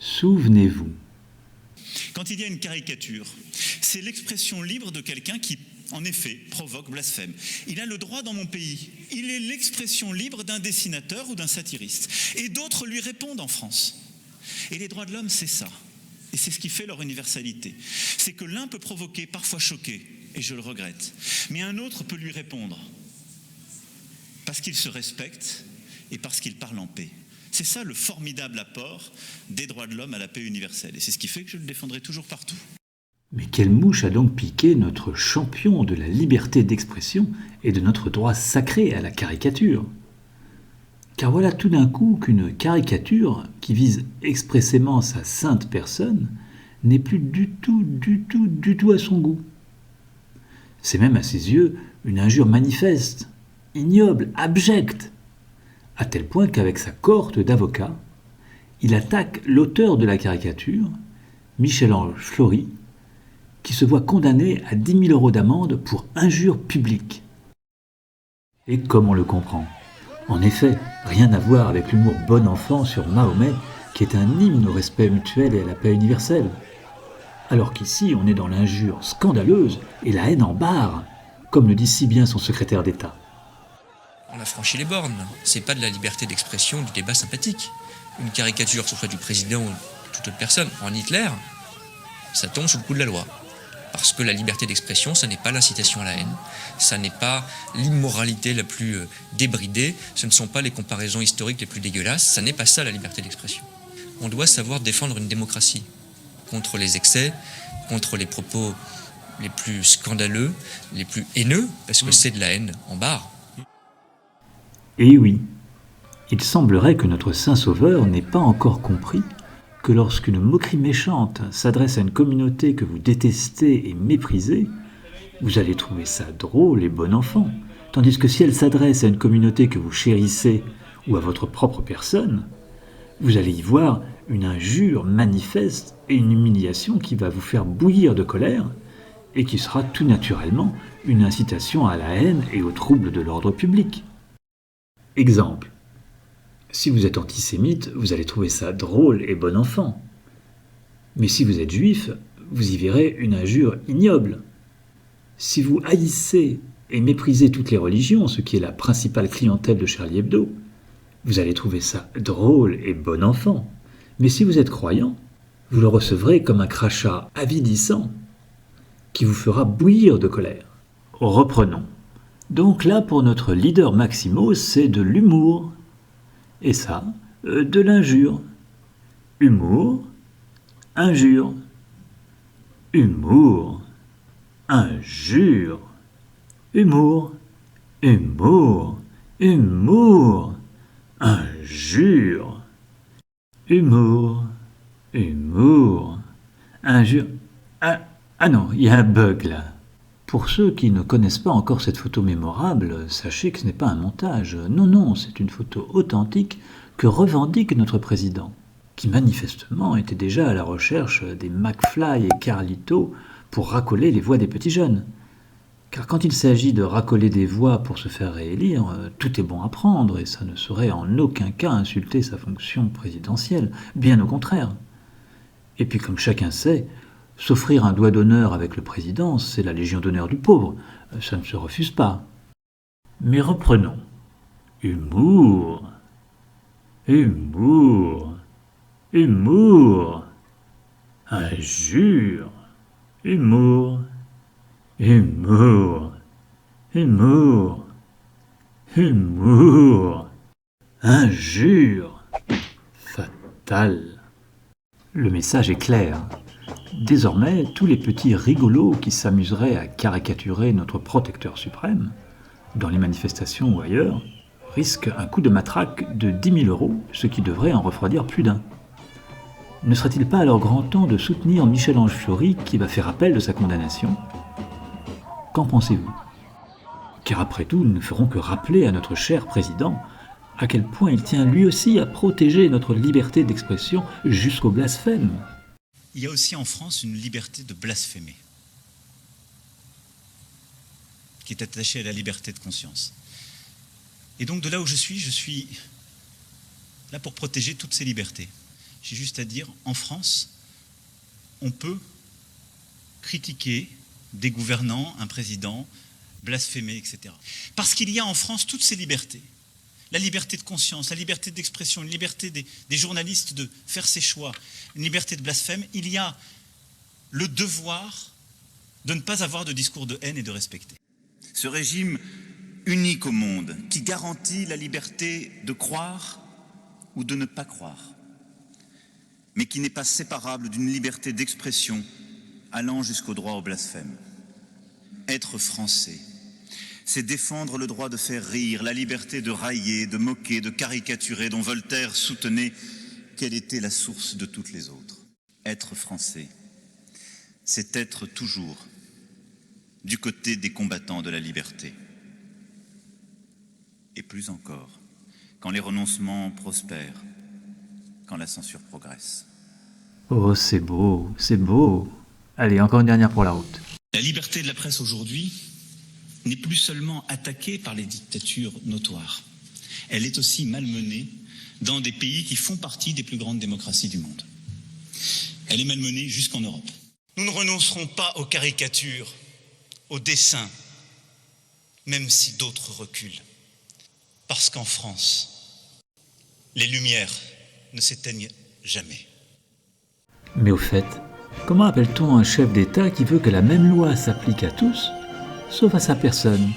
Souvenez-vous. Quand il y a une caricature, c'est l'expression libre de quelqu'un qui, en effet, provoque blasphème. Il a le droit dans mon pays. Il est l'expression libre d'un dessinateur ou d'un satiriste. Et d'autres lui répondent en France. Et les droits de l'homme, c'est ça. Et c'est ce qui fait leur universalité. C'est que l'un peut provoquer, parfois choquer, et je le regrette. Mais un autre peut lui répondre. Parce qu'il se respecte et parce qu'il parle en paix. C'est ça le formidable apport des droits de l'homme à la paix universelle. Et c'est ce qui fait que je le défendrai toujours partout. Mais quelle mouche a donc piqué notre champion de la liberté d'expression et de notre droit sacré à la caricature? Car voilà tout d'un coup qu'une caricature qui vise expressément sa sainte personne n'est plus du tout à son goût. C'est même à ses yeux une injure manifeste, ignoble, abjecte, à tel point qu'avec sa cohorte d'avocats, il attaque l'auteur de la caricature, Michel-Ange Fleury, qui se voit condamné à 10 000 € d'amende pour injure publique. Et comme on le comprend. En effet, rien à voir avec l'humour bon enfant sur Mahomet, qui est un hymne au respect mutuel et à la paix universelle. Alors qu'ici, on est dans l'injure scandaleuse et la haine en barre, comme le dit si bien son secrétaire d'État. On a franchi les bornes. C'est pas de la liberté d'expression, du débat sympathique. Une caricature, que ce soit du président ou toute autre personne, en Hitler, ça tombe sous le coup de la loi. Parce que la liberté d'expression, ça n'est pas l'incitation à la haine, ça n'est pas l'immoralité la plus débridée, ce ne sont pas les comparaisons historiques les plus dégueulasses, ça n'est pas ça la liberté d'expression. On doit savoir défendre une démocratie contre les excès, contre les propos les plus scandaleux, les plus haineux, parce que c'est de la haine en barre. Et oui, il semblerait que notre Saint Sauveur n'ait pas encore compris que lorsqu'une moquerie méchante s'adresse à une communauté que vous détestez et méprisez, vous allez trouver ça drôle et bon enfant, tandis que si elle s'adresse à une communauté que vous chérissez ou à votre propre personne, vous allez y voir une injure manifeste et une humiliation qui va vous faire bouillir de colère et qui sera tout naturellement une incitation à la haine et au trouble de l'ordre public. Exemple. Si vous êtes antisémite, vous allez trouver ça drôle et bon enfant. Mais si vous êtes juif, vous y verrez une injure ignoble. Si vous haïssez et méprisez toutes les religions, ce qui est la principale clientèle de Charlie Hebdo, vous allez trouver ça drôle et bon enfant. Mais si vous êtes croyant, vous le recevrez comme un crachat avidissant qui vous fera bouillir de colère. Reprenons. Donc là, pour notre leader Maximo, c'est de l'humour. Et ça, de l'injure. Humour, injure. Humour, injure. Humour, humour, humour, injure. Humour, humour, injure. Ah non, il y a un bug là. Pour ceux qui ne connaissent pas encore cette photo mémorable, sachez que ce n'est pas un montage. Non, c'est une photo authentique que revendique notre président, qui manifestement était déjà à la recherche des McFly et Carlito pour racoler les voix des petits jeunes. Car quand il s'agit de racoler des voix pour se faire réélire, tout est bon à prendre et ça ne saurait en aucun cas insulter sa fonction présidentielle, bien au contraire. Et puis comme chacun sait, s'offrir un doigt d'honneur avec le président, c'est la légion d'honneur du pauvre, ça ne se refuse pas. Mais reprenons. Humour, humour, humour, injure, humour, humour, humour, humour, injure, fatal. Le message est clair. Désormais, tous les petits rigolos qui s'amuseraient à caricaturer notre protecteur suprême, dans les manifestations ou ailleurs, risquent un coup de matraque de 10 000 €, ce qui devrait en refroidir plus d'un. Ne serait-il pas alors grand temps de soutenir Michel-Ange Fleury qui va faire appel de sa condamnation? Qu'en pensez-vous? Car après tout, nous ne ferons que rappeler à notre cher président à quel point il tient lui aussi à protéger notre liberté d'expression jusqu'au blasphème. Il y a aussi en France une liberté de blasphémer, qui est attachée à la liberté de conscience. Et donc de là où je suis là pour protéger toutes ces libertés. J'ai juste à dire, en France, on peut critiquer des gouvernants, un président, blasphémer, etc. Parce qu'il y a en France toutes ces libertés. La liberté de conscience, la liberté d'expression, la liberté des journalistes de faire ses choix, une liberté de blasphème. Il y a le devoir de ne pas avoir de discours de haine et de respecter. Ce régime unique au monde, qui garantit la liberté de croire ou de ne pas croire, mais qui n'est pas séparable d'une liberté d'expression allant jusqu'au droit au blasphème. Être français, c'est défendre le droit de faire rire, la liberté de railler, de moquer, de caricaturer, dont Voltaire soutenait qu'elle était la source de toutes les autres. Être français, c'est être toujours du côté des combattants de la liberté. Et plus encore, quand les renoncements prospèrent, quand la censure progresse. Oh, c'est beau, c'est beau. Allez, encore une dernière pour la route. La liberté de la presse aujourd'hui n'est plus seulement attaquée par les dictatures notoires. Elle est aussi malmenée dans des pays qui font partie des plus grandes démocraties du monde. Elle est malmenée jusqu'en Europe. Nous ne renoncerons pas aux caricatures, aux dessins, même si d'autres reculent. Parce qu'en France, les lumières ne s'éteignent jamais. Mais au fait, comment appelle-t-on un chef d'État qui veut que la même loi s'applique à tous, sauf à sa personne ?